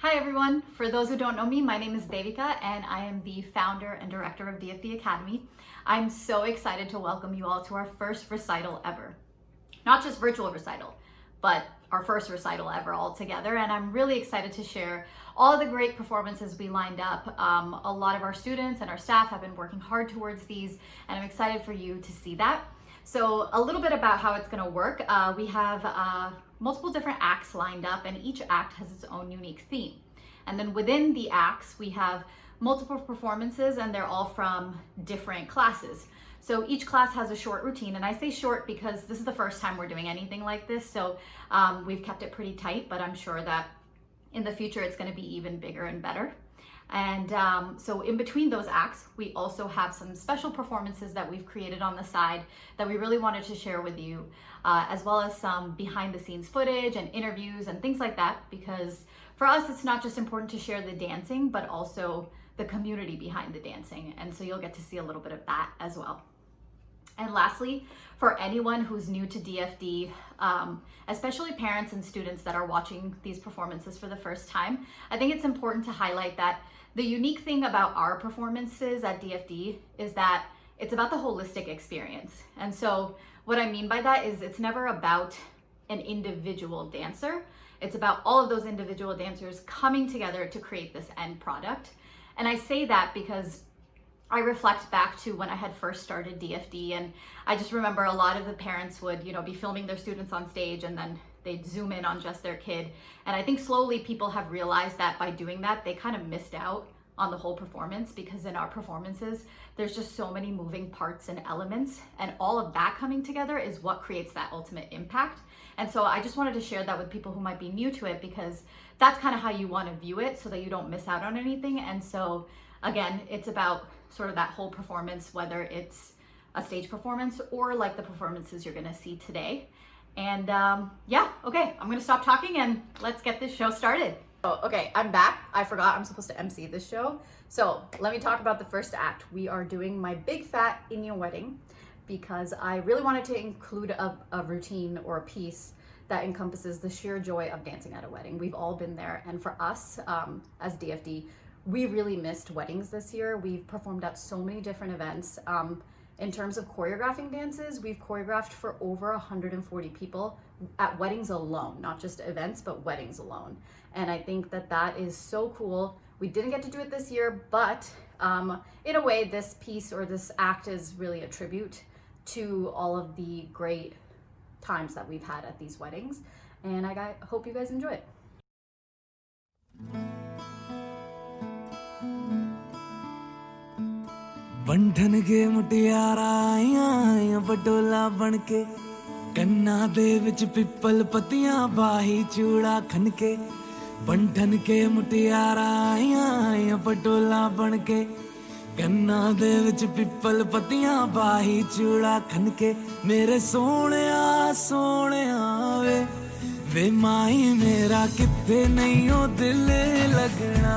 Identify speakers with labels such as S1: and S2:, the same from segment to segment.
S1: Hi everyone, for those who don't know me, my name is Devika and I am the founder and director of DFD Academy. I'm so excited to welcome you all to our first recital ever. Not just virtual recital, but our first recital ever all together, and I'm really excited to share all the great performances we lined up. A lot of our students and our staff have been working hard towards these, and I'm excited for you to see that. So a little bit about how it's going to work. We have multiple different acts lined up, and each act has its own unique theme. And then within the acts, we have multiple performances, and they're all from different classes. So each class has a short routine, and I say short because this is the first time we're doing anything like this, so we've kept it pretty tight, but I'm sure that in the future it's going to be even bigger and better. And so in between those acts, we also have some special performances that we've created on the side that we really wanted to share with you, as well as some behind the scenes footage and interviews and things like that, because for us, it's not just important to share the dancing, but also the community behind the dancing. And so you'll get to see a little bit of that as well. And lastly, for anyone who's new to DFD, especially parents and students that are watching these performances for the first time, I think it's important to highlight that the unique thing about our performances at DFD is that it's about the holistic experience. And so what I mean by that is it's never about an individual dancer. It's about all of those individual dancers coming together to create this end product. And I say that because I reflect back to when I had first started DFD, and I just remember a lot of the parents would, be filming their students on stage, and then they'd zoom in on just their kid. And I think slowly people have realized that by doing that, they kind of missed out on the whole performance, because in our performances, there's just so many moving parts and elements, and all of that coming together is what creates that ultimate impact. And so I just wanted to share that with people who might be new to it, because that's kind of how you want to view it so that you don't miss out on anything. And so again, it's about sort of that whole performance, whether it's a stage performance or like the performances you're going to see today. And yeah, okay, I'm going to stop talking and let's get this show started. Oh, okay, I'm back. I forgot I'm supposed to MC this show. So let me talk about the first act. We are doing My Big Fat in Your Wedding, because I really wanted to include a routine or a piece that encompasses the sheer joy of dancing at a wedding. We've all been there. And for us as DFD, we really missed weddings this year. We've performed at so many different events. In terms of choreographing dances, we've choreographed for over 140 people at weddings alone, not just events, but weddings alone. And I think that that is so cool. We didn't get to do it this year, but in a way, this piece or this act is really a tribute to all of the great times that we've had at these weddings. And I hope you guys enjoy it.
S2: बंधन के मुटियारा आइयां बडोला बनके कन्ना दे विच पिपल पतियां बाही चूड़ा खनके बंधन के मुटियारा आइयां बडोला बनके कन्ना दे विच पिपल पतियां बाही चूड़ा खनके मेरे सोहणिया सोहणिया वे माई मेरा किथे नहीं ओ दिल लगना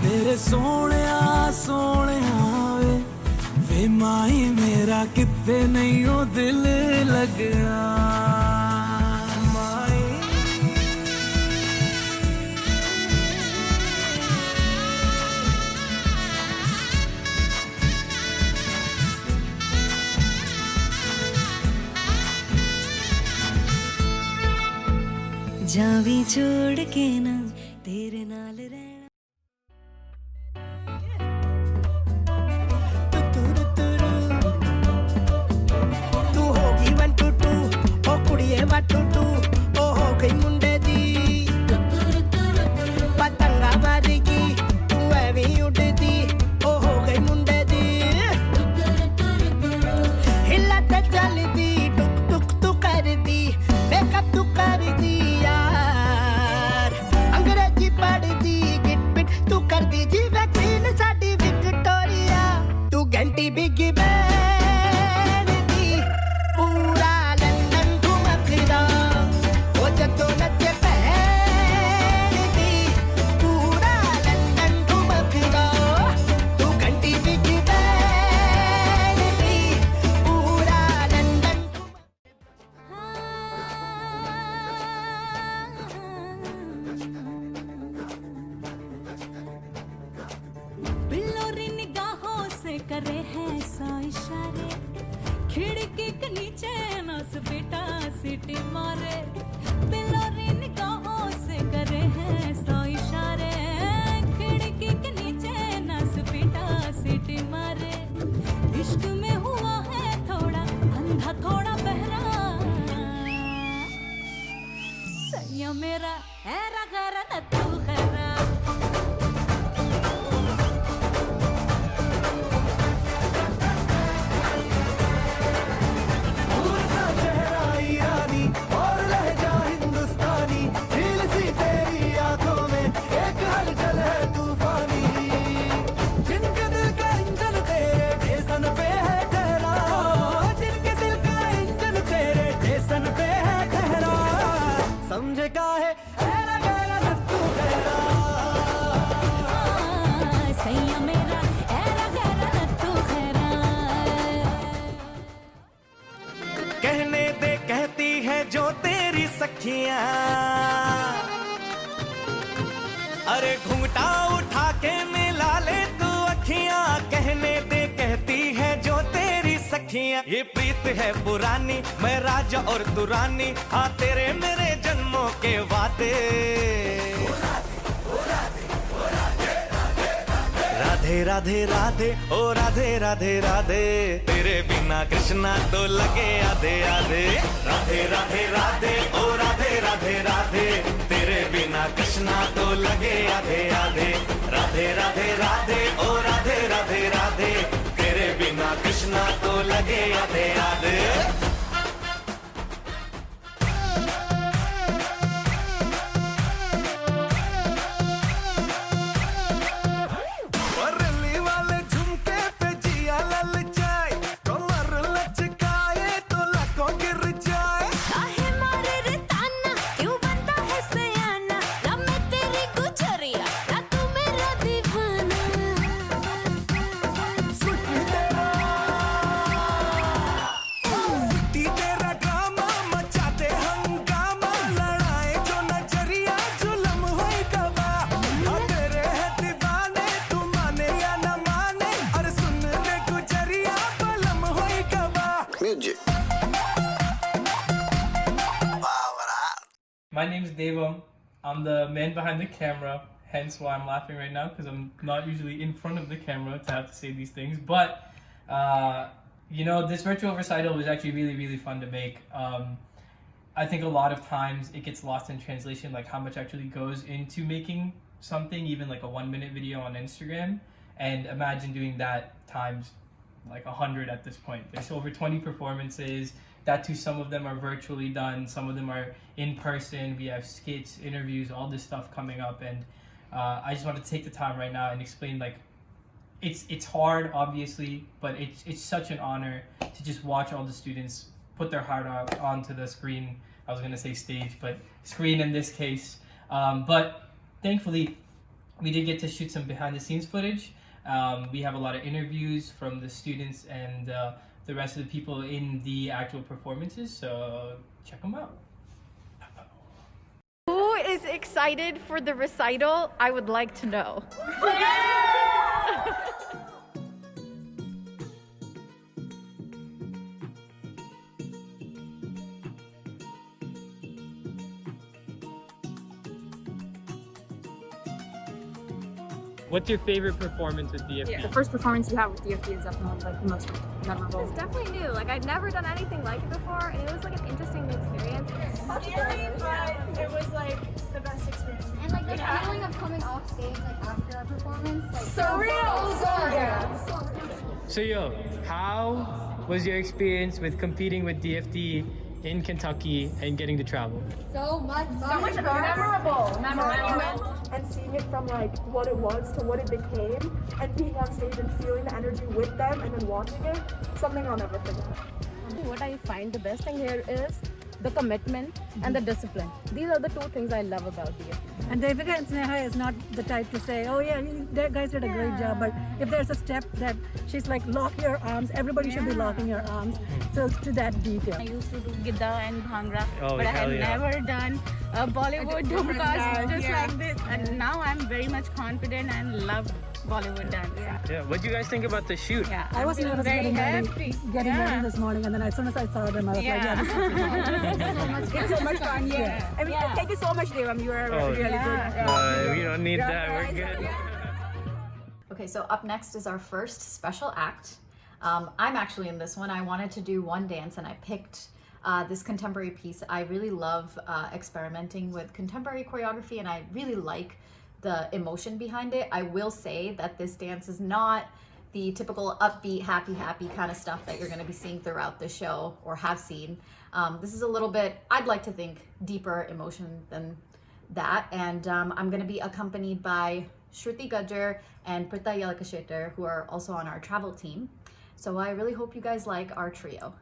S2: मेरे सोहणिया सोहणिया वे माई मेरा किथे नहीं ओ दिल लगना माई
S3: जावी छोड़ के ना तेरे नाल रहना खिड़की के नीचे नस बेटा सीटी मारे बिलोरी निगाहों से करे हैं सौ इशारे खिड़की के नीचे नस बेटा सीटी मारे इश्क में हुआ है थोड़ा अंधा थोड़ा बहरा सैया मेरा हैरा गरा न तू खरा
S2: समझे का है ऐरा गैरा नत्तू गैरा
S3: सैया मेरा हैरा गरा न तू खरा
S2: कहने दे कहती है जो तेरी सखियां अरे घूंघटा उठा के मिला ले तू अखियां कहने दे कहती है जो तेरी सखियां ये प्रीत है पुरानी मैं राजा और तू रानी हाँ तेरे मेरे जन्मों के वादे राधे राधे राधे ओ राधे राधे राधे तेरे बिना कृष्णा तो लगे आधे आधे राधे राधे राधे ओ राधे राधे राधे तेरे बिना कृष्णा तो लगे आधे आधे राधे राधे राधे ओ राधे राधे राधे तेरे बिना कृष्णा तो लगे आधे आधे बरेली वाले झुमके पे जिया ललचाए कमर लचकाए तो लाखों गिर जाए
S3: काहे मारे रे ताना क्यों बनता है सयाना ना मैं तेरी गुजरिया ना तू मेरा दीवाना
S2: सिटी तेरा ड्रामा मचाते हंगामा लड़ाए जो नजरिया जुलम होई गवा हाँ तेरे है दीवाने तू माने या न माने अरे सुन रे गुजरिया बलम होई गवा
S4: Music.
S5: My name is Devam. I'm the man behind the camera, hence why I'm laughing right now because I'm not usually in front of the camera to have to say these things. But this virtual recital was actually really, really fun to make. I think a lot of times it gets lost in translation, like how much actually goes into making something, even like a 1-minute video on Instagram. And imagine doing that times like 100 at this point. There's over 20 performances. That too, some of them are virtually done, some of them are in person. We have skits, interviews, all this stuff coming up, and I just want to take the time right now and explain like it's hard, obviously, but it's such an honor to just watch all the students put their heart out onto the screen. I was gonna say stage, but screen in this case. But thankfully, we did get to shoot some behind-the-scenes footage. We have a lot of interviews from the students and the rest of the people in the actual performances, so check them out.
S6: Who is excited for the recital? I would like to know.
S5: What's your favorite performance with DFD?
S7: The first performance you have with DFD is definitely like the most memorable.
S8: It's definitely new. Like I'd never done anything like it before, and it was like an interesting experience.
S9: Scary, but it was like the best experience.
S8: And like the feeling of coming off stage like after a performance, like
S9: Surreal.
S5: So how was your experience with competing with DFD in Kentucky and getting to travel?
S8: so much fun.
S9: So much memorable. And seeing it from like what it was to what it became, and being on stage and feeling the energy with them, and then watching it, something I'll never forget.
S8: What I find the best thing here is
S7: the commitment, and the discipline. These are the two things I love about DFD.
S4: And Devika and Sneha is not the type to say, oh yeah, you guys did a great job, but if there's a step that she's like, lock your arms, everybody should be locking your arms. So it's to that detail.
S3: I used to do Gidda and Bhangra,
S5: Oh,
S3: but I had
S5: hell yeah.
S3: never done a Bollywood dhumkas just like this. And now I'm very much confident and love Bollywood dance.
S5: Yeah. What do you guys think about the shoot?
S3: Yeah,
S4: I was nervous
S3: very
S4: getting ready this morning, and then as soon as I saw them, I was like, yeah, this is
S7: It's so much fun, yeah. I mean, thank you so much, Devam. You are really good.
S5: We don't need that. We're good.
S1: Okay, so up next is our first special act. I'm actually in this one. I wanted to do one dance and I picked this contemporary piece. I really love experimenting with contemporary choreography and I really like the emotion behind it. I will say that this dance is not the typical upbeat, happy kind of stuff that you're gonna be seeing throughout the show or have seen. This is a little bit, I'd like to think, deeper emotion than that. And I'm gonna be accompanied by Shruti Gajjar and Prita Yalakashetar, who are also on our travel team. So I really hope you guys like our trio.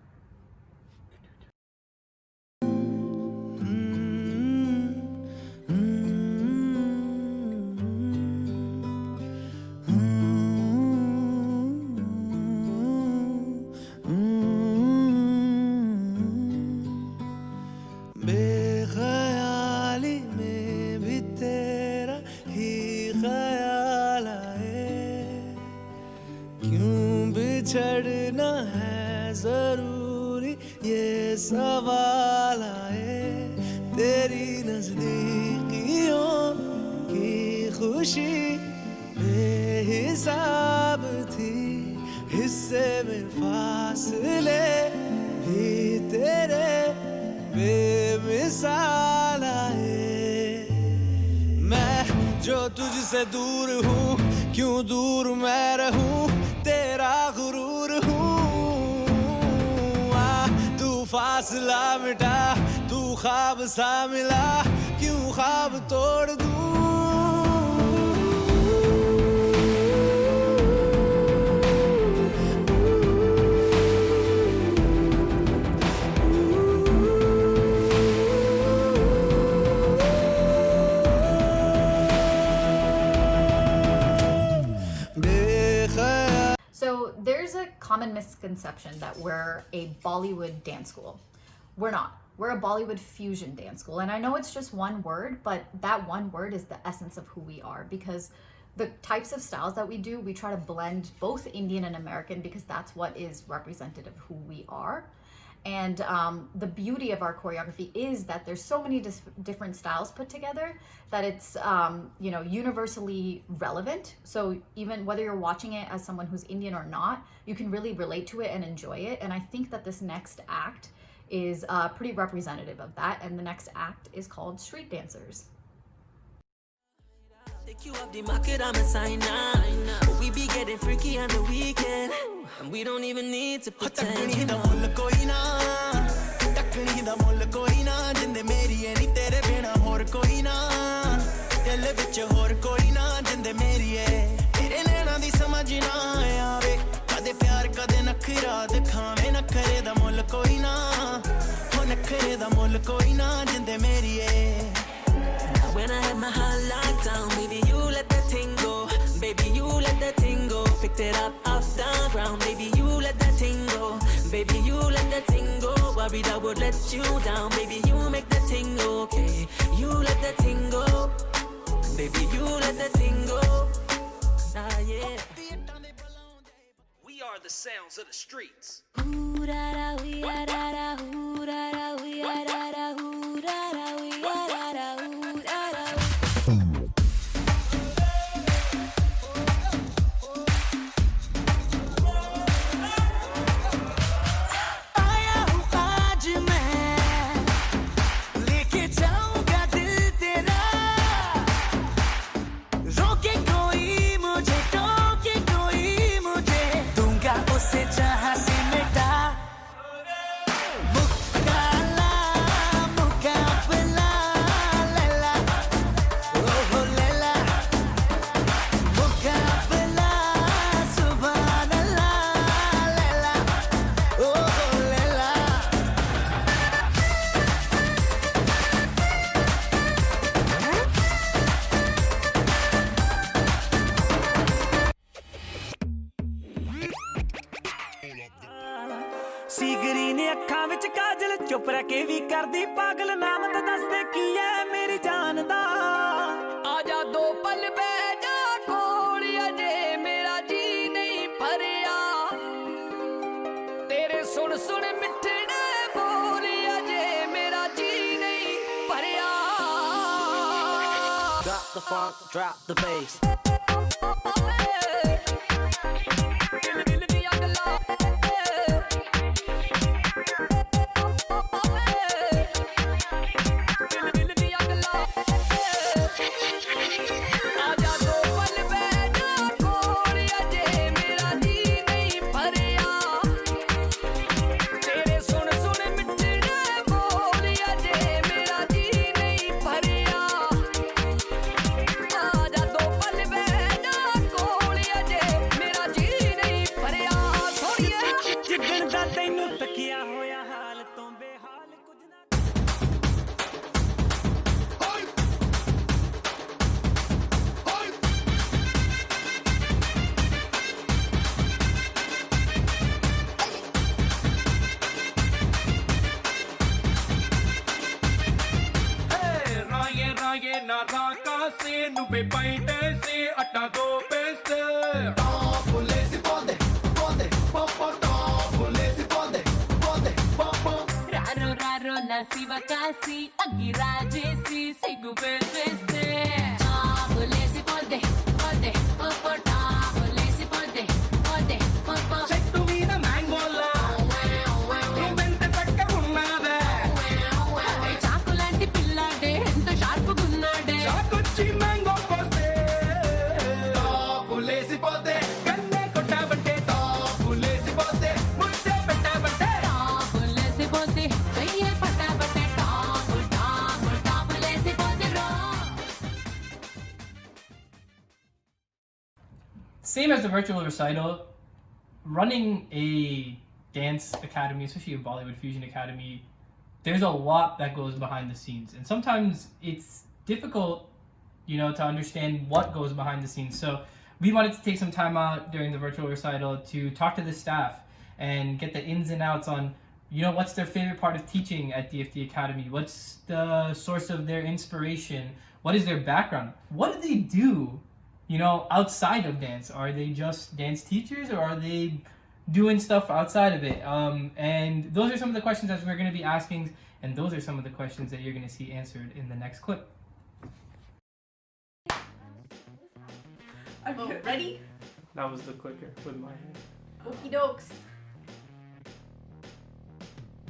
S2: बेख्याली में भी तेरा ही ख्याल आए, क्यों बिछड़ना है जरूरी ये सवाल आए, तेरी नजदीकियों की खुशी बेहिसाब थी, हिस्से में फासले भी तेरे बेमिसाल आए। मैं जो तुझसे दूर हूँ, क्यों दूर मैं रहूँ, तेरा गुरूर हूँ। तू फासला मिटा, तू ख्वाब सा मिला, क्यों ख्वाब तोड़ दूँ।
S1: So there's a common misconception that we're a Bollywood dance school. We're not. We're a Bollywood fusion dance school. And I know it's just one word, but that one word is the essence of who we are, because the types of styles that we do, we try to blend both Indian and American because that's what is representative of who we are. And the beauty of our choreography is that there's so many different styles put together that it's universally relevant. So even whether you're watching it as someone who's Indian or not, you can really relate to it and enjoy it. And I think that this next act is pretty representative of that. And the next act is called Street Dancers.
S2: Take you off the market, I'm a sign now. We be getting freaky on the weekend, and we don't even need to pretend. Takni da mull koi na, takni da mull koi na, jinde meri hai ni tere bina hor koi na, dil vich hor koi na, jinde meri hai. Tere naina di samajh na aave, kade pyar kade nakhra dikhave, nakhre da mull koi na, ho nakhre da mull koi na, jinde meri hai. When I had my heart locked down, baby, you let that thing go. Baby, you let that thing go. Picked it up off the ground. Baby, you let that thing go. Baby, you let that thing go. Worried I would let you down. Baby, you make that thing okay. You let that thing go. Baby, you let that thing go. Ah, yeah. We are the sounds of the streets. Ooh, da, da, we are, da, da, ooh, da, da, we are, da, da, ooh, da, da, we are, da, da, ooh. जहाँ से मिटा मुक्का ਅੱਖਾਂ ਵਿੱਚ ਕਾਜਲ ਚੁੱਪ ਰਹਿ ਕੇ ਵੀ ਕਰਦੀ ਪਾਗਲ ਨਾਮ ਤਾਂ ਦੱਸ ਦੇ ਕੀ ਐ ਮੇਰੀ ਜਾਨ ਦਾ ਆ ਜਾ ਦੋ ਪਲ ਬਹਿ ਜਾ ਕੋਲ ਅਜੇ ਮੇਰਾ ਜੀ ਨਹੀਂ ਭਰਿਆ ਤੇਰੇ ਸੁਣ ਸੁਣ ਮਿੱਠੜੇ ਬੋਲ ਅਜੇ ਮੇਰਾ ਜੀ ਨਹੀਂ ਭਰਿਆ Drop the funk, drop the bass
S10: Nube paite se atta do peste
S2: Polisi bonde, bonde, pom pom tom Polisi bonde, bonde, pom pom
S3: Raro raro nasi vakasi agi rajesi sigu peste Polisi bonde bonde popo ta Polisi bonde bonde popo
S10: Chettu veeda mango la Nuvente sakka unnade
S3: చాకులాంటి పిల్లాడే ఎంత sharp గున్నాడే
S10: Chakochi mango poste Polisi bonde kanne kottavantte Polisi bonde mudde pettavantte
S3: పులేసి పోతే కయ్యే పట్టాబట్టే top top టాపులేసి పోతే రో
S5: Same as the virtual recital, running a dance academy, especially a Bollywood fusion academy, there's a lot that goes behind the scenes, and sometimes it's difficult, to understand what goes behind the scenes. So we wanted to take some time out during the virtual recital to talk to the staff and get the ins and outs on, what's their favorite part of teaching at DFD Academy, what's the source of their inspiration, what is their background, what do they do outside of dance? Are they just dance teachers, or are they doing stuff outside of it? And those are some of the questions that we're going to be asking, and those are some of the questions that you're going to see answered in the next clip.
S1: Ready?
S5: That was the clicker with my hand.
S1: Okie dokes.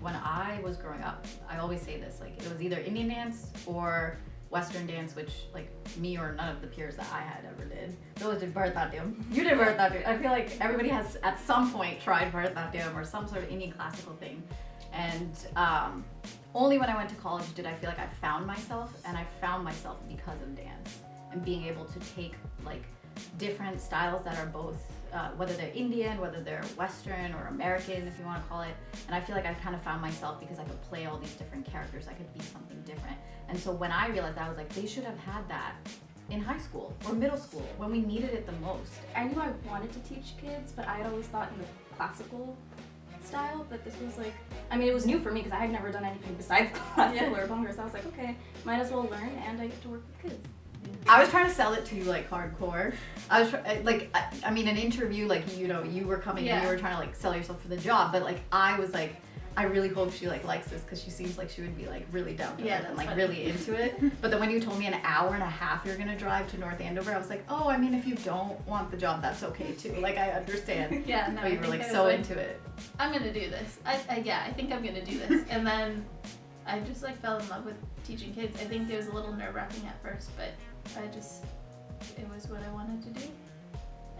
S1: When I was growing up, I always say this, like, it was either Indian dance or Western dance, which, like, me or none of the peers that I had ever did. Those did Bharatanatyam. You did Bharatanatyam. I feel like everybody has, at some point, tried Bharatanatyam or some sort of Indian classical thing. And only when I went to college did I feel like I found myself, and I found myself because of dance. And being able to take, like, different styles that are both, whether they're Indian, whether they're Western or American, if you want to call it. And I feel like I kind of found myself because I could play all these different characters. I could be something different. And so when I realized that, I was like, they should have had that in high school or middle school when we needed it the most.
S8: I knew I wanted to teach kids, but I had always thought in the classical style, but this was like, it was new for me because I had never done anything besides classical or bhangra, so I was like, okay, might as well learn, and I get to work with kids.
S1: I was trying to sell it to you like hardcore. I was an interview, like, you were coming in, you were trying to like sell yourself for the job, but like I was like, I really hope she like likes this because she seems like she would be like really down to it and like really into it. But then when you told me an hour and a half you're gonna drive to North Andover, I was like, oh, if you don't want the job, that's okay too. Like, I understand.
S8: Yeah, no,
S1: but you were like so into it.
S8: I'm gonna do this. I think I'm gonna do this. And then I just like fell in love with teaching kids. I think it was a little nerve-wracking at first, but it was what I wanted to do.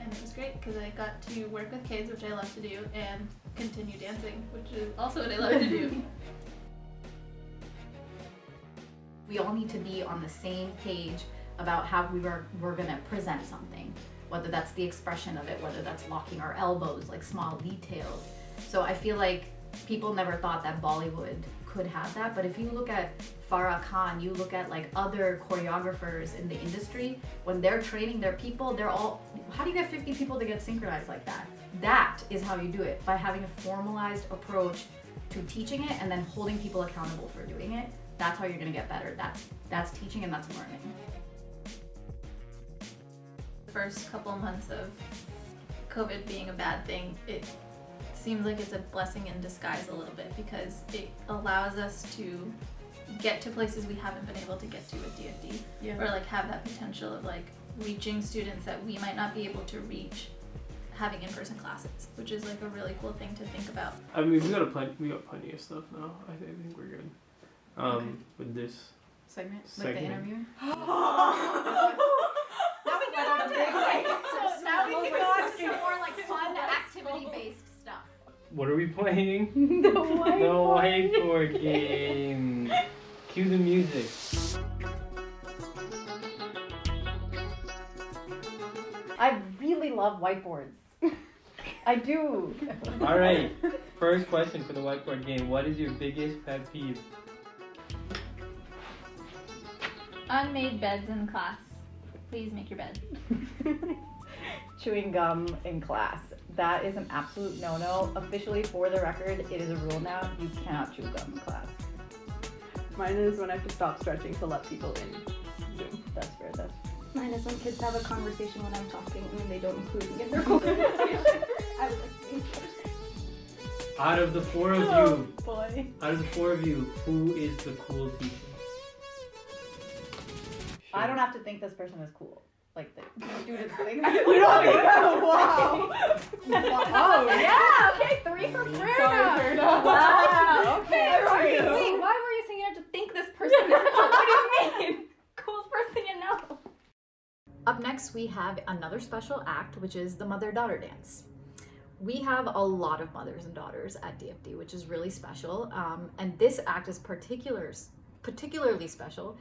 S8: And it was great because I got to work with kids, which I love to do, and continue dancing, which is also what I love to do.
S1: We all need to be on the same page about how we're gonna present something, whether that's the expression of it, whether that's locking our elbows, like small details. So I feel like people never thought that Bollywood could have that, but if you look at Farah Khan, you look at like other choreographers in the industry, when they're training their people, they're all, how do you get 50 people to get synchronized like that? That is how you do it, by having a formalized approach to teaching it and then holding people accountable for doing it. That's how you're gonna get better. That's teaching and that's learning.
S8: The first couple months of COVID being a bad thing, it seems like it's a blessing in disguise a little bit because it allows us to get to places we haven't been able to get to with DFD, or like have that potential of like reaching students that we might not be able to reach having in-person classes, which is like a really cool thing to think about.
S5: I mean, we got plenty of stuff now. I think we're good. With this
S1: Segment. Like the interview. So now we can go on to some more like fun activity-based stuff.
S5: What are we playing? The whiteboard game. Cue the music.
S1: I really love whiteboards. I do.
S5: All right. First question for the whiteboard game. What is your biggest pet peeve?
S8: Unmade beds in class. Please make your bed.
S11: Chewing gum in class. That is an absolute no-no. Officially, for the record, it is a rule now. You cannot chew gum in class.
S9: Mine is when I have to stop stretching to let people in Zoom.
S11: That's fair. That's
S7: Mine is when kids have a conversation when I'm talking and then they don't include me in their conversation. I would like to be.
S5: Out of the four of you, who is the cool teacher?
S11: I don't have to think this person is cool. Like, the students think.
S9: We don't even know. Wow.
S11: Oh, yeah. Okay, 3 for Prerna.
S7: Wow.
S11: Okay.
S7: Wait, why were you saying you have to think this person is cool? What do you mean? Coolest person you know.
S1: Up next, we have another special act, which is the mother-daughter dance. We have a lot of mothers and daughters at DFD, which is really special. And this act is particularly special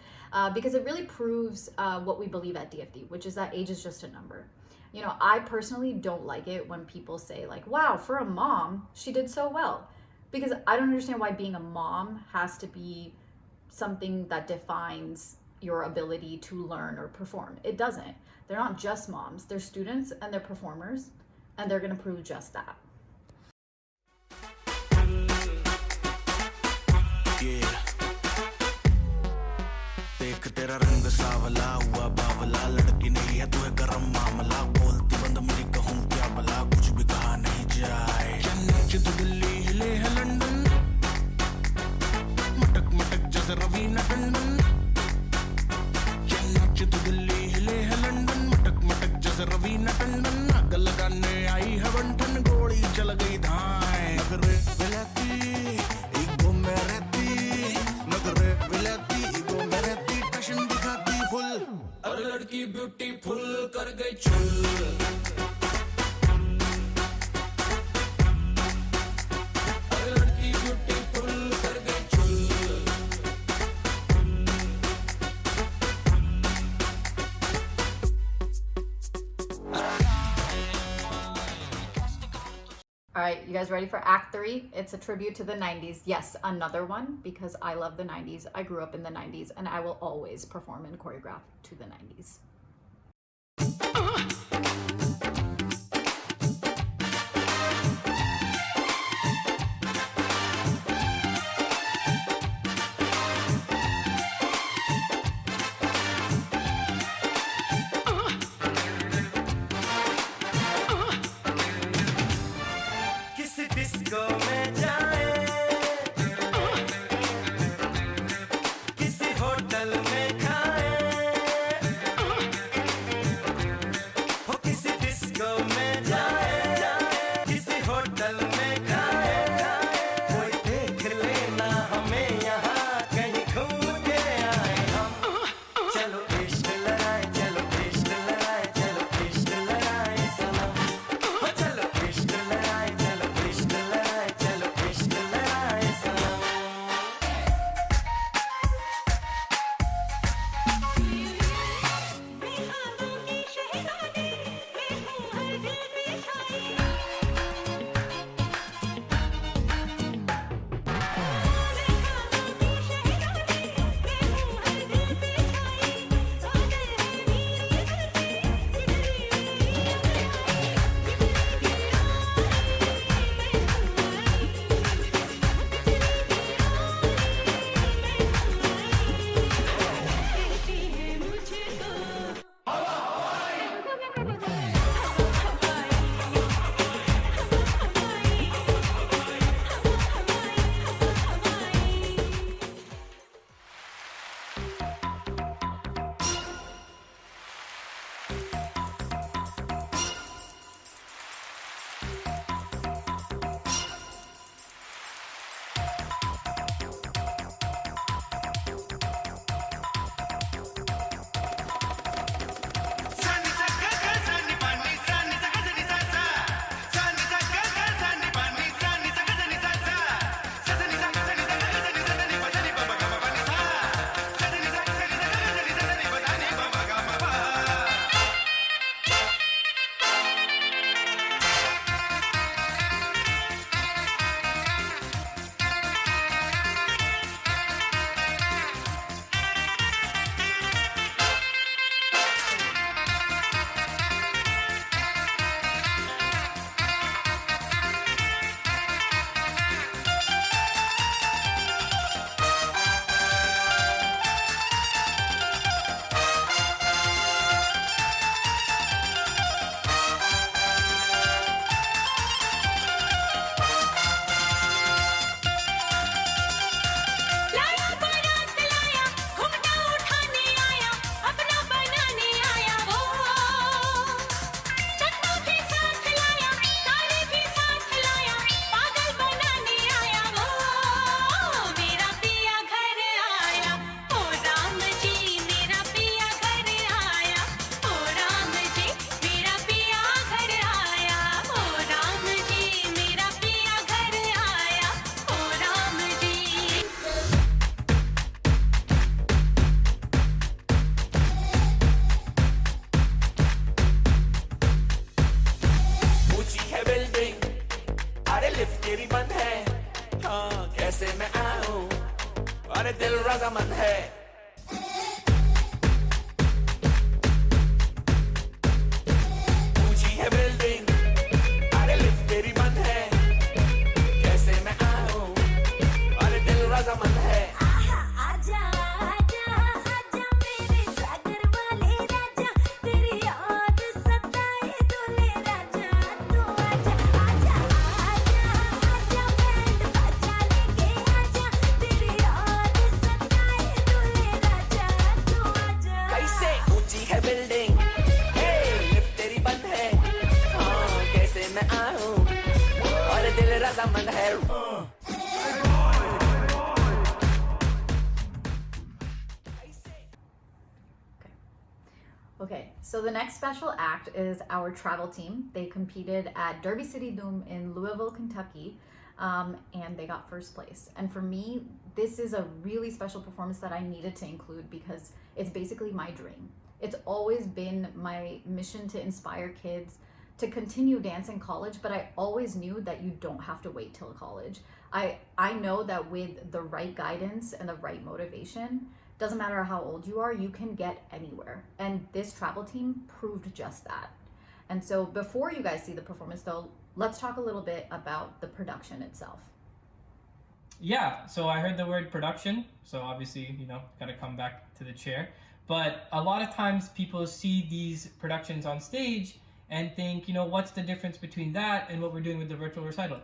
S1: because it really proves what we believe at DFD, which is that age is just a number. You know, I personally don't like it when people say like, wow, for a mom, she did so well. Because I don't understand why being a mom has to be something that defines your ability to learn or perform. It doesn't. They're not just moms. They're students and they're performers, and they're gonna prove just that.
S2: Yeah. देख तेरा रंग सावला हुआ बावला लड़की नहीं है तू है गरम मामला बोलती बंद मेरी कहूँ क्या भला कुछ भी कहा नहीं जाए चेन्नई से तो दिल्ली हिले है लंदन मटक मटक जैसे रवीना टंडन चेन्नई से तो दिल्ली हिले है लंदन मटक मटक जैसे रवीना टंडन आग लगाने आई है बंठन गोली चल गई धाए नगरे विलाती ईगो में रहती नगरे विलाती ईगो में रहती टशन दिखाती फुल और लड़की ब्यूटीफुल कर गई चुल
S1: All right, you guys ready for Act 3? It's a tribute to the 90s. Yes, another one, because I love the 90s. I grew up in the 90s, and I will always perform and choreograph to the 90s.
S2: Disco में जाए किसी hotel में खाए हो किसी disco रजामंद है ऊंची है बिल्डिंग अरे लिफ्ट तेरी बंद है कैसे मैं आऊं अरे दिल रजामंद है
S3: आजा आजा आजा मेरे सागर वाले राजा तेरी याद सताए दूल्हे राजा तू आजा आजा आजा आजा बैंड बाजा लेके आजा तेरी याद सताए दूल्हे राजा तू आजा
S2: कैसे ऊंची है बिल्डिंग हे लिफ्ट तेरी बंद है हाँ कैसे मैं आऊं और दिल रजामंद है
S1: Okay, so the next special act is our travel team. They competed at Derby City Doom in Louisville, Kentucky, and they got first place. And for me, this is a really special performance that I needed to include because it's basically my dream. It's always been my mission to inspire kids to continue dance in college, but I always knew that you don't have to wait till college. I know that with the right guidance and the right motivation, doesn't matter how old you are, you can get anywhere. And this travel team proved just that. And so before you guys see the performance though, let's talk a little bit about the production itself.
S5: Yeah, so I heard the word production, so obviously, gotta come back to the chair. But a lot of times people see these productions on stage and think, what's the difference between that and what we're doing with the virtual recital?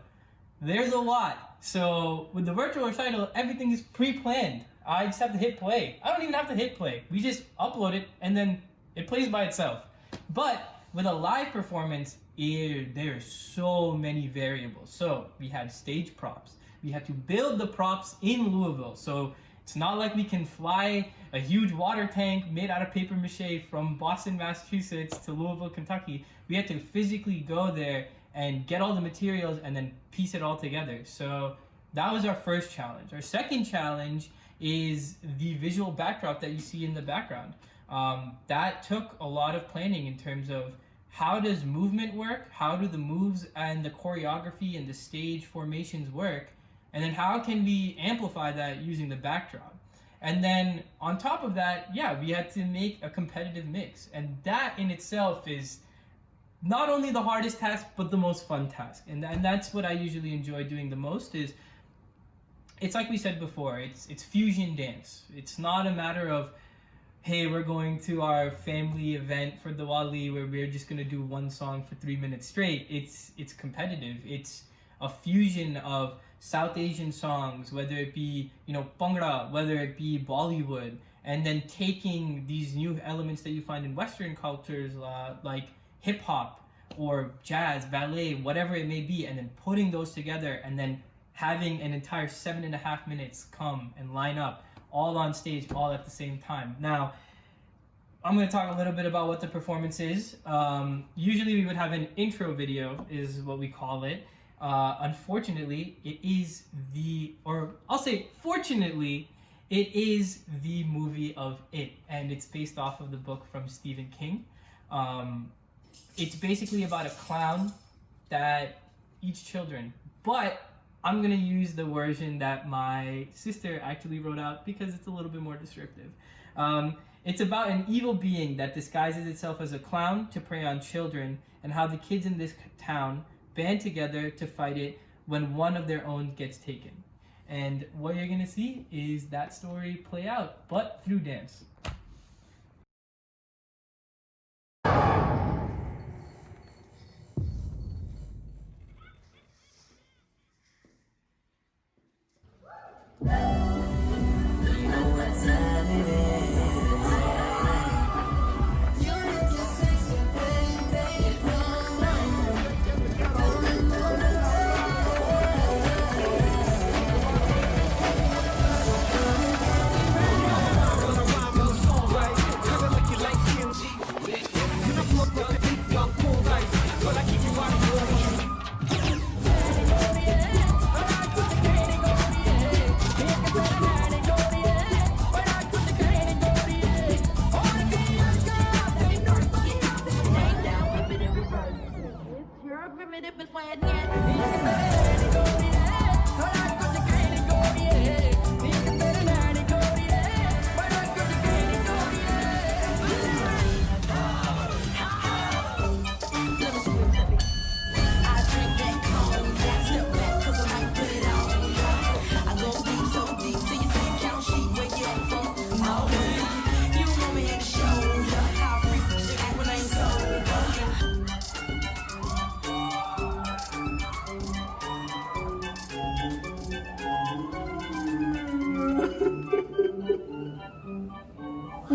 S5: There's a lot. So with the virtual recital, everything is pre-planned. I just have to hit play. I don't even have to hit play. We just upload it and then it plays by itself. But with a live performance, there are so many variables. So we had stage props. We had to build the props in Louisville. So it's not like we can fly a huge water tank made out of paper mache from Boston, Massachusetts to Louisville, Kentucky. We had to physically go there and get all the materials and then piece it all together. So that was our first challenge. Our second challenge is the visual backdrop that you see in the background. That took a lot of planning in terms of how does movement work, how do the moves and the choreography and the stage formations work, and then how can we amplify that using the backdrop. And then on top of that, we had to make a competitive mix, and that in itself is not only the hardest task but the most fun task. And that's what I usually enjoy doing the most. Is it's like we said before, it's fusion dance. It's not a matter of, hey, we're going to our family event for Diwali where we're just gonna do one song for 3 minutes straight. It's competitive. It's a fusion of South Asian songs, whether it be Bhangra, whether it be Bollywood, and then taking these new elements that you find in Western cultures like hip hop or jazz, ballet, whatever it may be, and then putting those together and then having an entire 7.5 minutes come and line up all on stage, all at the same time. Now, I'm going to talk a little bit about what the performance is. Usually we would have an intro video, is what we call it. Unfortunately, fortunately, it is the movie of It, and it's based off of the book from Stephen King. It's basically about a clown that eats children, but I'm gonna use the version that my sister actually wrote out because it's a little bit more descriptive. It's about an evil being that disguises itself as a clown to prey on children, and how the kids in this town band together to fight it when one of their own gets taken. And what you're gonna see is that story play out, but through dance.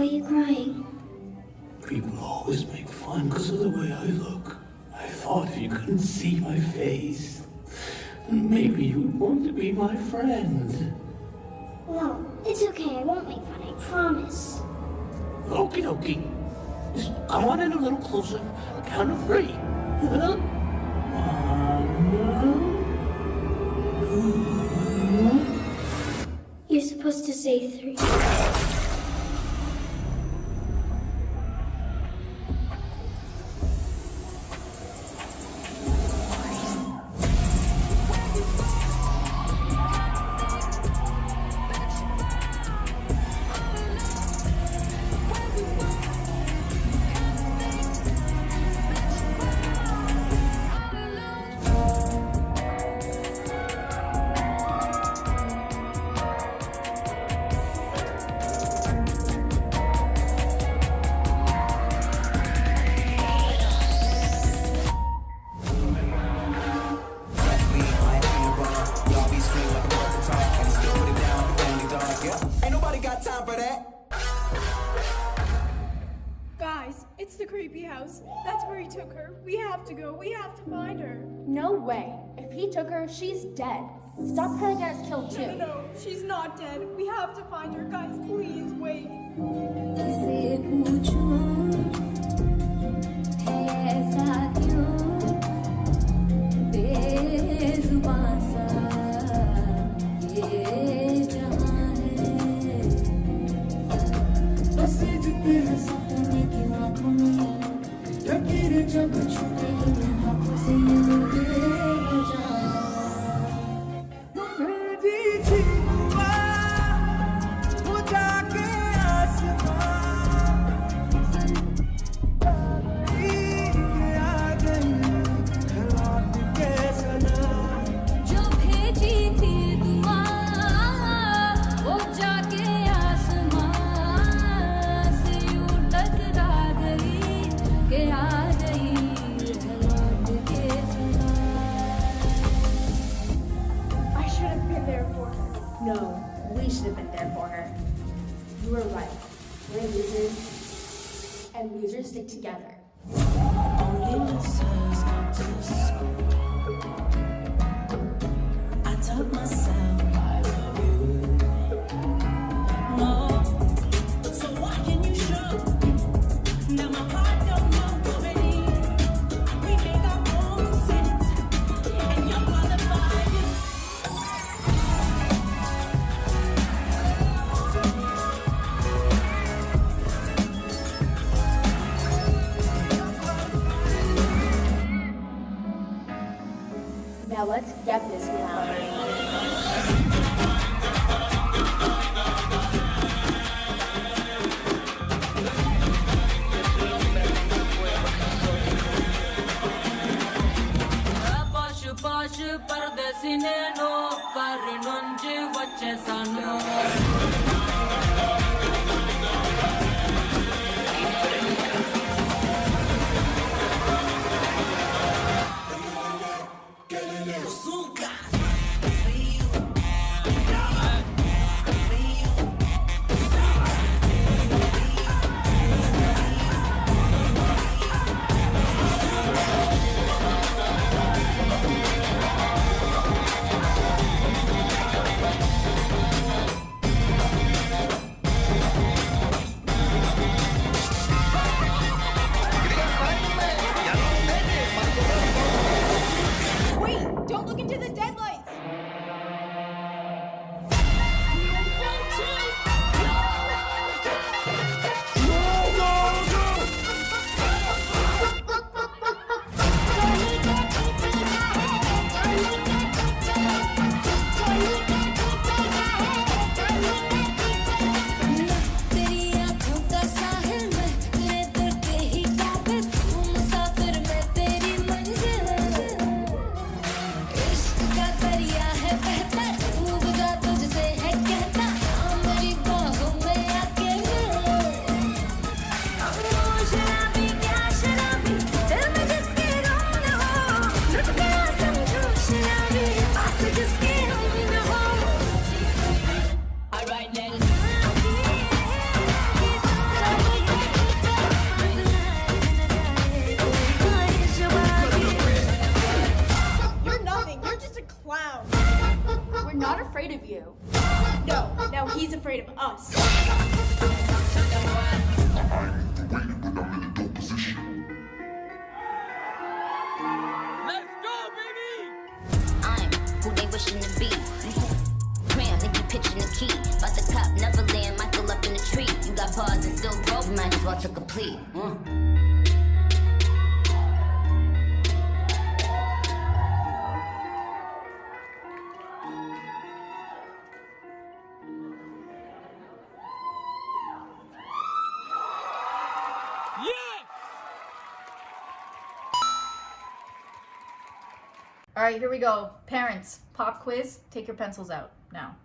S12: Why are you crying?
S13: People always make fun because of the way I look. I thought if you couldn't see my face, then maybe you'd want to be my friend.
S12: No, it's okay. I won't make fun. I promise.
S13: Okie dokie. Just come on in a little closer. A count of 3. 1, 2.
S12: You're supposed to say 3.
S9: Guys, it's the creepy house. That's where he took her. We have to go. We have to find her.
S14: No way. If he took her, she's dead. Stop trying to get us killed too.
S9: No, she's not dead. We have to find her. Guys, please wait.
S14: No, we should have been there for her. You were right. We're losers, and losers stick together.
S3: Only losers go to school. I taught myself I love you. No, so why can you show? Now my heart don't know already. We make our own sense, and you're qualified.
S14: Now let's get this now.
S3: Posh posh pardesi ne no karnunji vache sanu.
S15: to complete.
S1: All right, here we go. Parents, pop quiz. Take your pencils out now.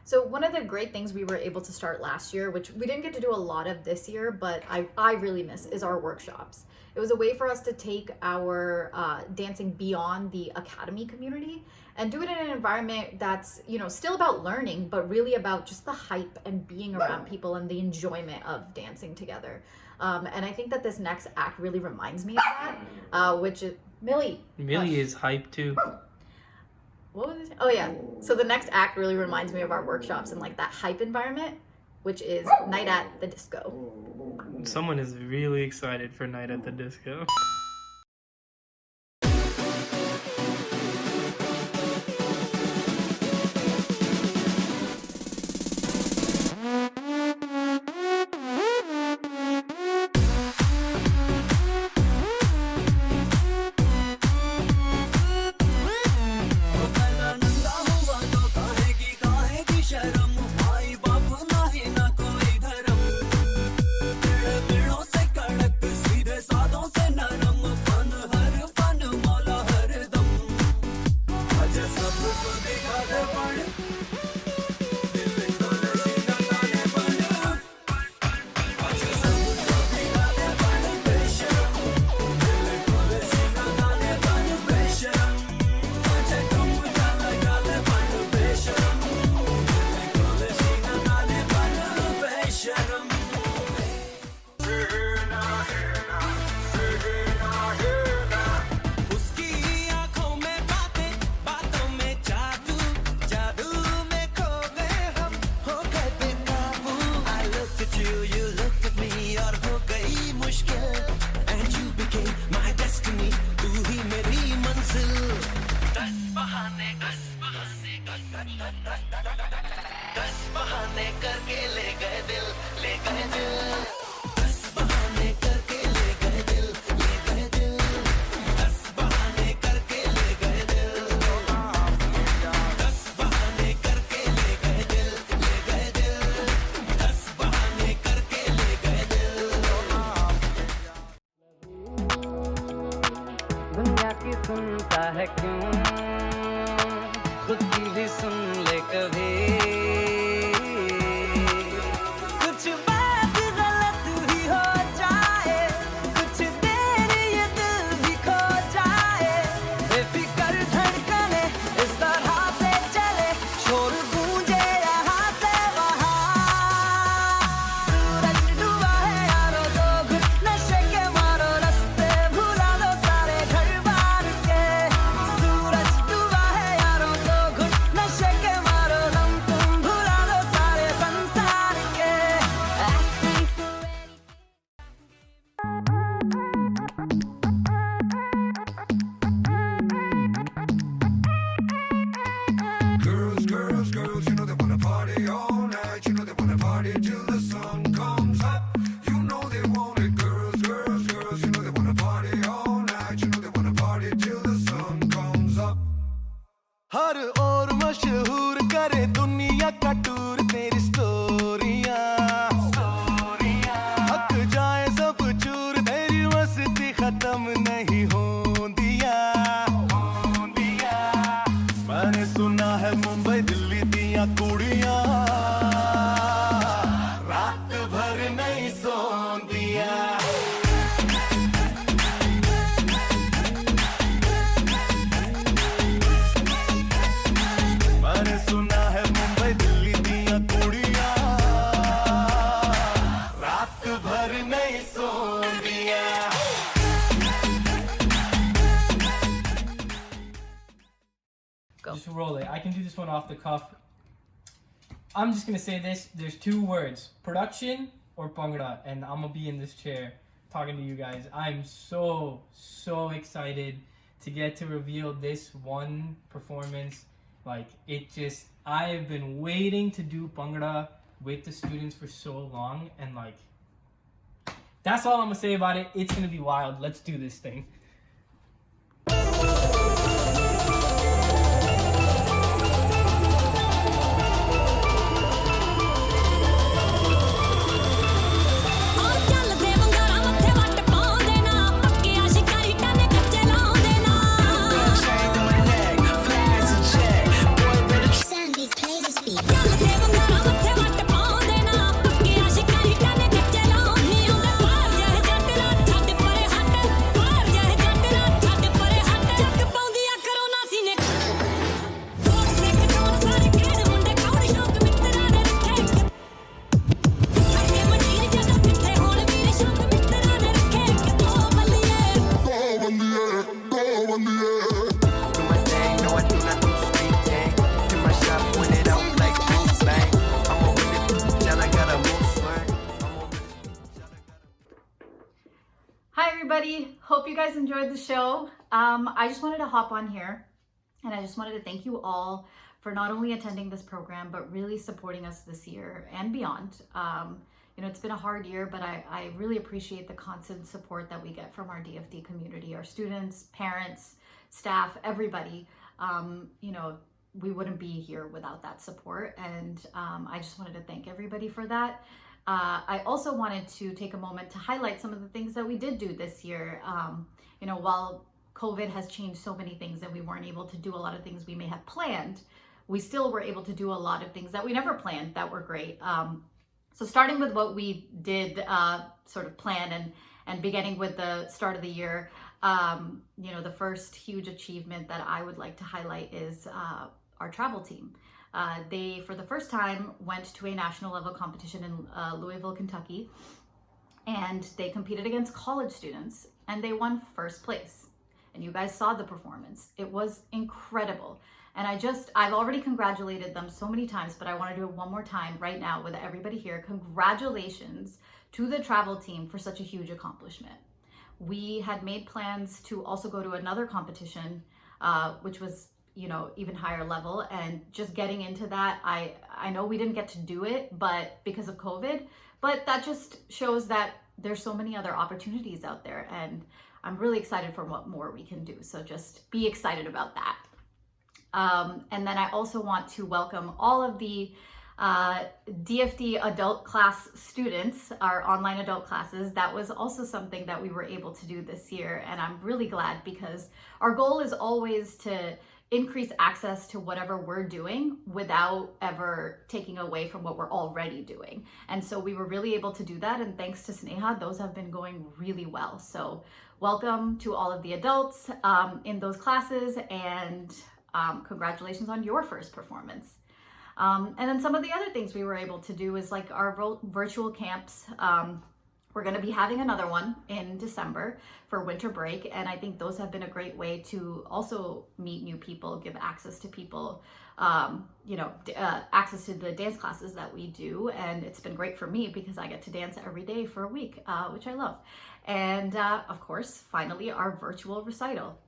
S1: So one of the great things we were able to start last year, which we didn't get to do a lot of this year, but I really miss, is our workshops. It was a way for us to take our dancing beyond the academy community and do it in an environment that's, you know, still about learning, but really about just the hype and being around people and the enjoyment of dancing together. And I think that this next act really reminds me of that, which is Millie.
S5: Millie is hype too.
S1: What was it? Oh yeah. So the next act really reminds me of our workshops and like that hype environment, which is Night at the Disco.
S5: Someone is really excited for Night at the Disco.
S16: दुनिया की सुनता है क्यों
S2: भी सुन ले कभी कुछ बात गलत ही हो जाए कुछ देर ये दिल भी खो जाए बेफिक्र धड़कने इस तरह से चले शोर गूंजे यहाँ से वहाँ सूरज डूबा है यारों दो घुट नशे के मारो रास्ते भुला दो सारे घर बार के सूरज डूबा है यारों दो घुट नशे के मारो गम तुम भुला दो सारे संसार के
S10: Girls, girls, girls, you know they wanna party all night. You know they wanna party till the sun comes up. You know they want it. Girls, girls, girls, you know they wanna party all night. You know they wanna party till the sun comes up.
S2: हर और मशहूर करे दुनिया का tour तेरी स्टोरियां हक जाए सब चूर तेरी मस्ती खत्म नहीं होंदिया मैंने सुना है मुंबई दिल्ली दिया कुड़ियां रात भर नहीं सोंदिया मैंने सुना है मुंबई दिल्ली दिया कुड़ियां रात भर नहीं Sondiya
S5: Just roll it. I can do this one off the cuff. I'm just gonna say this. There's two words: production or bhangra, and I'm gonna be in this chair talking to you guys. I'm so excited to get to reveal this one performance. Like I've been waiting to do bhangra with the students for so long, and like that's all I'm gonna say about it. It's gonna be wild. Let's do this thing.
S12: Sandy, play this beat.
S1: Hi everybody, hope you guys enjoyed the show. I just wanted to hop on here and I just wanted to thank you all for not only attending this program, but really supporting us this year and beyond. You know, it's been a hard year, but I really appreciate the constant support that we get from our DFD community, our students, parents, staff, everybody. You know, we wouldn't be here without that support. And I just wanted to thank everybody for that. I also wanted to take a moment to highlight some of the things that we did do this year. You know, while COVID has changed so many things and we weren't able to do a lot of things we may have planned, we still were able to do a lot of things that we never planned that were great. So starting with what we did sort of plan and beginning with the start of the year, you know, the first huge achievement that I would like to highlight is our travel team. They, for the first time, went to a national level competition in Louisville, Kentucky, and they competed against college students and they won first place. And you guys saw the performance. It was incredible. And I've already congratulated them so many times, but I want to do it one more time right now with everybody here. Congratulations to the travel team for such a huge accomplishment. We had made plans to also go to another competition, which was, you know, even higher level, and just getting into that, I know we didn't get to do it, but because of COVID, but that just shows that there's so many other opportunities out there, and I'm really excited for what more we can do. So just be excited about that. And then I also want to welcome all of the DFD adult class students, our online adult classes. That was also something that we were able to do this year, and I'm really glad because our goal is always to increase access to whatever we're doing without ever taking away from what we're already doing. And so we were really able to do that, and thanks to Sneha, those have been going really well. So welcome to all of the adults in those classes, and congratulations on your first performance. And then some of the other things we were able to do is like our virtual camps. We're going to be having another one in December for winter break, and I think those have been a great way to also meet new people, give access to people, access to the dance classes that we do. And it's been great for me because I get to dance every day for a week, which I love. And of course, finally, our virtual recital.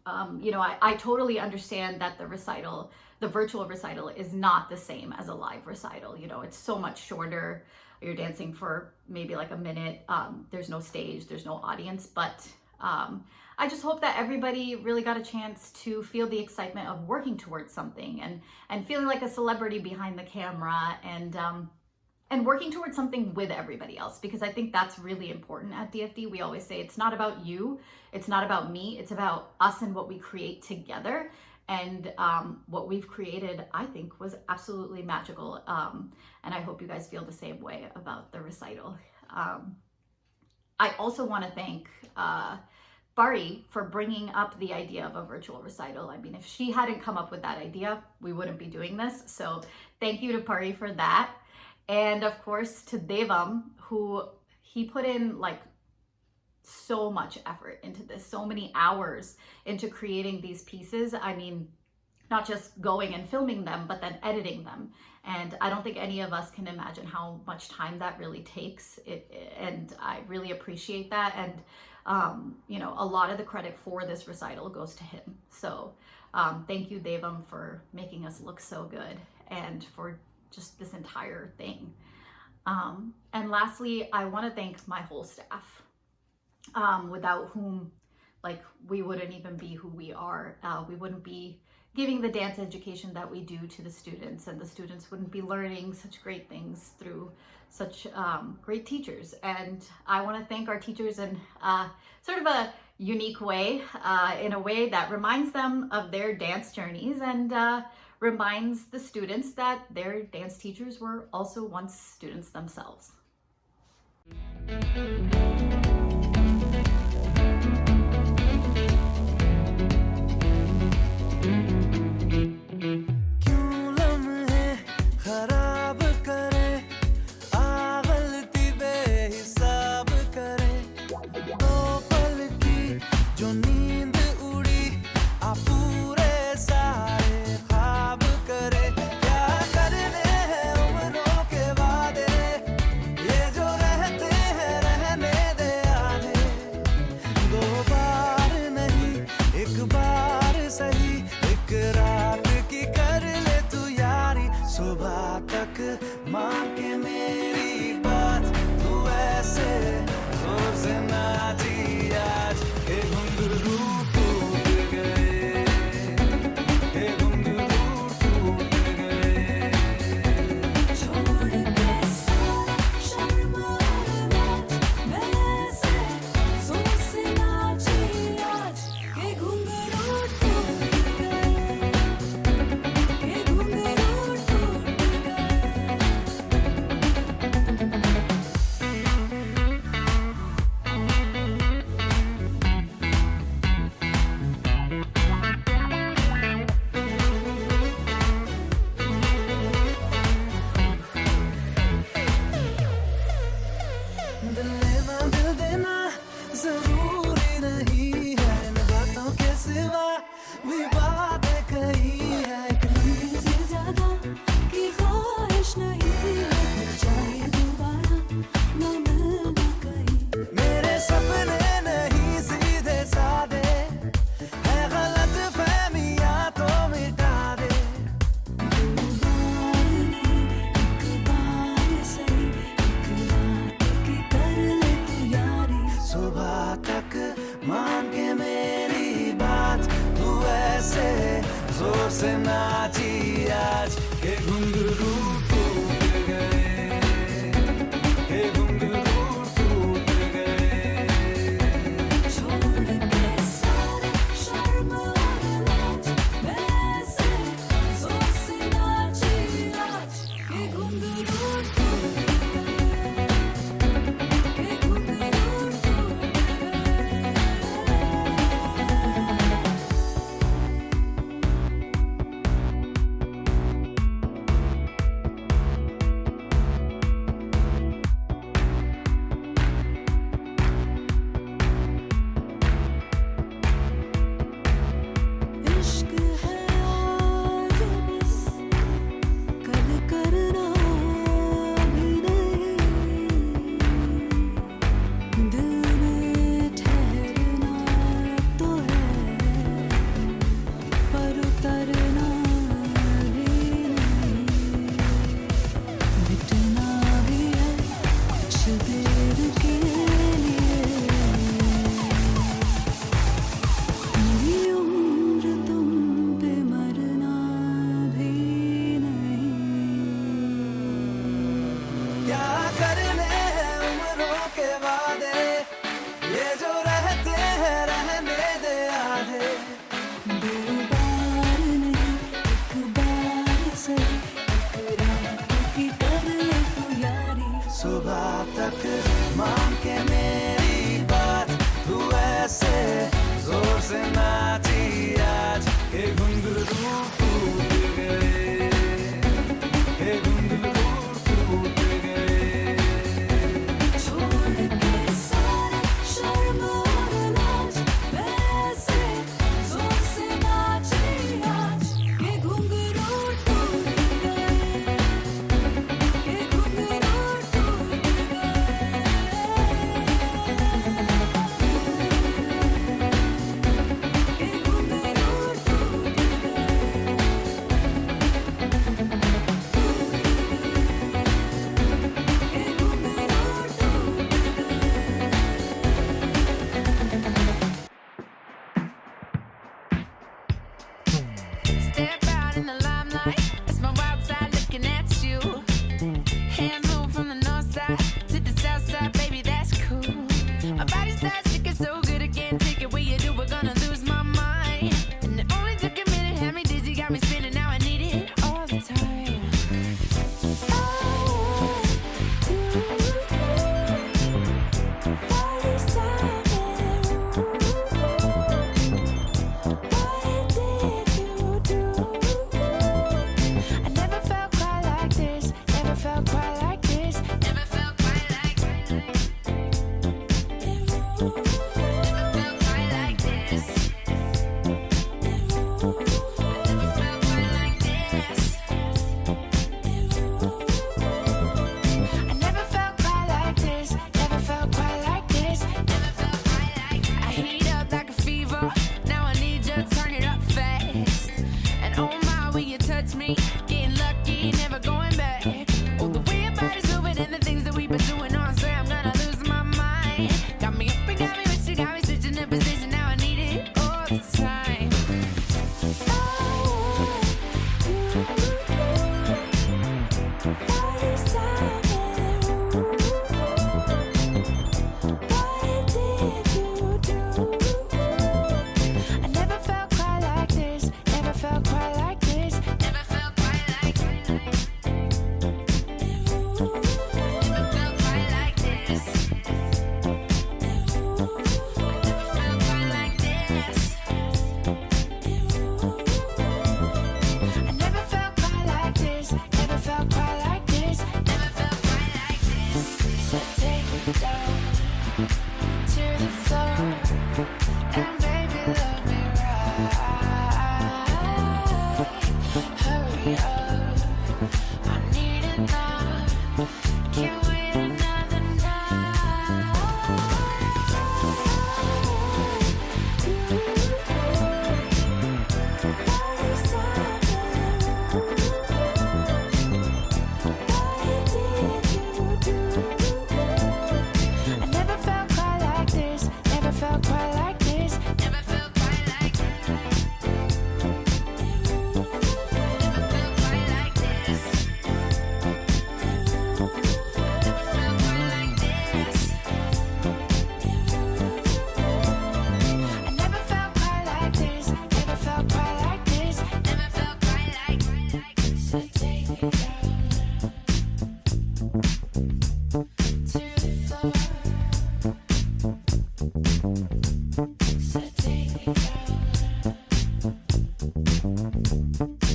S1: I totally understand that the virtual recital is not the same as a live recital. It's so much shorter. You're dancing for maybe like a minute. There's no stage, there's no audience, but I just hope that everybody really got a chance to feel the excitement of working towards something and feeling like a celebrity behind the camera, and working towards something with everybody else, because I think that's really important at DFD. We always say it's not about you, it's not about me, it's about us and what we create together. And what we've created, I think, was absolutely magical. And I hope you guys feel the same way about the recital. I also want to thank Bari for bringing up the idea of a virtual recital. I mean, if she hadn't come up with that idea, we wouldn't be doing this. So thank you to Bari for that. And of course to Devam, who he put in like so much effort into this, so many hours into creating these pieces. I mean, not just going and filming them, but then editing them. And I don't think any of us can imagine how much time that really takes. And I really appreciate that. And, a lot of the credit for this recital goes to him. So thank you, Devam, for making us look so good and for just this entire thing. And lastly, I want to thank my whole staff. Without whom, we wouldn't even be who we are. We wouldn't be giving the dance education that we do to the students, and the students wouldn't be learning such great things through such great teachers. And I want to thank our teachers in sort of a unique way, in a way that reminds them of their dance journeys and reminds the students that their dance teachers were also once students themselves.
S2: रहने
S3: touch me. Getting lucky, never going back. Oh, the way your body's moving and the things that we've been doing, honestly, I'm gonna lose my mind. Got me up and got me wishing, got me switching the position. Now I need it all the time. I never felt quite like this. Never felt quite like this. Never felt quite like this. Never felt quite like this. Never felt quite like this. I never felt quite like this. Never felt quite like this. Never felt quite like this. So take me down to the floor and baby love me right. Hurry up, I need it now. Can't wait another I never felt quite like this. Never felt quite like this. Never felt quite like this. Never felt quite like this. Never felt quite like this. I never felt quite like this. Never felt quite like this. Never felt quite like this. So take me down to the floor. So take me down.